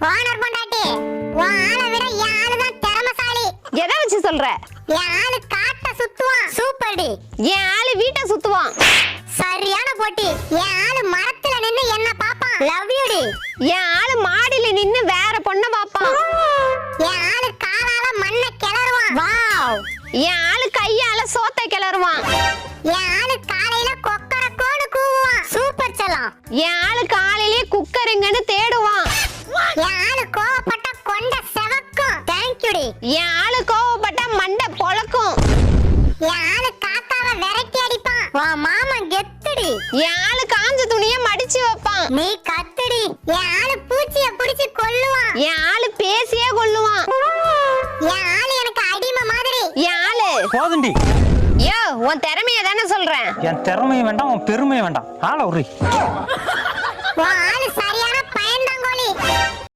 Owner பொண்டாட்டி, உன் ஆளை விட என் ஆளு தான் திறமைசாலி. எதை வச்சு சொல்ற? என் ஆளு காட்ட சுத்துவான். Super D. என் ஆளு வீட்டை சுத்துவான். சரியான போட்டி. என் ஆளு மரத்துல நின்னு என்ன பாப்பான். லவ் யூ டி. என் ஆளு மாடியில நின்னு வேற பொண்ண பாப்பான். என் ஆளு காலால மண்ணை கிளறுவான். வாவ். என் ஆளு கையால சோத்தை கிளறுவான். என் ஆளு காலையில கொக்கரக்கோன்னு கூவுவான். சூப்பர் செல்லம். என் ஆளு காலையிலே குக்கருங்கன்னு தேடுவான். என் ஆளு கோவப்பட்ட கொண்ட செவக்கும். தேங்க் யூ டி. என் ஆளு கோவப்பட்டா மண்டை பொளக்கும். என் ஆளு காக்காவை விரட்டி அடிப்பான். உன் மாமன் கெத்துடி. என் ஆளு காஞ்ச துணிய மடிச்சு வைப்பான். நீ கத்துடி. என் ஆளு பூச்சிய புடிச்சு கொல்லுவான். என் ஆளு பேசியே கொல்லுவான். என் ஆளு எனக்கு அடிமை மாதிரி. என் ஆளு போதுண்டி. யோ, உன் திறமைய தானே சொல்றேன். என் திறமையும் வேண்டாம், உன் பெருமையும் வேண்டாம். ஆள உரி. உன் ஆளு